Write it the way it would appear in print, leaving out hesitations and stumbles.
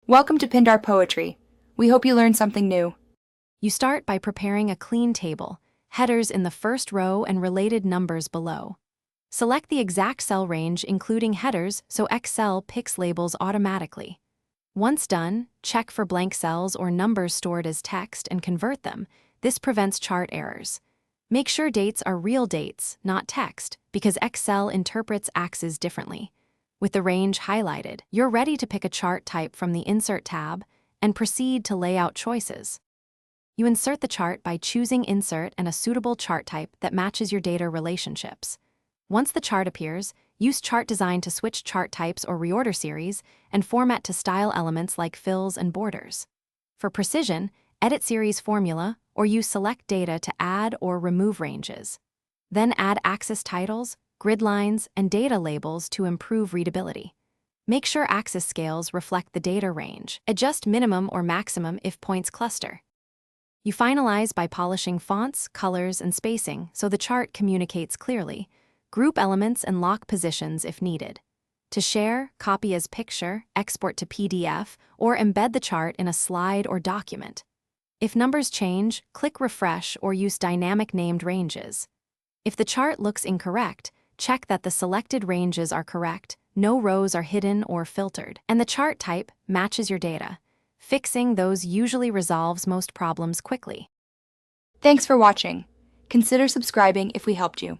Welcome to Pindar Poetry. We hope you learned something new. You start by preparing a clean table, headers in the first row and related numbers below. Select the exact cell range including headers so Excel picks labels automatically. Once done, check for blank cells or numbers stored as text and convert them. This prevents chart errors. Make sure dates are real dates, not text, because Excel interprets axes differently. With the range highlighted, you're ready to pick a chart type from the Insert tab and proceed to Layout choices. You insert the chart by choosing Insert and a suitable chart type that matches your data relationships. Once the chart appears, use Chart Design to switch chart types or reorder series and format to style elements like fills and borders. For precision, edit series formula or use Select Data to add or remove ranges. Then add axis titles, grid lines, and data labels to improve readability. Make sure axis scales reflect the data range. Adjust minimum or maximum if points cluster. You finalize by polishing fonts, colors, and spacing so the chart communicates clearly. Group elements and lock positions if needed. To share, copy as picture, export to PDF, or embed the chart in a slide or document. If numbers change, click Refresh or use dynamic named ranges. If the chart looks incorrect, check that the selected ranges are correct, no rows are hidden or filtered, and the chart type matches your data. Fixing those usually resolves most problems quickly. Thanks for watching. Consider subscribing if we helped you.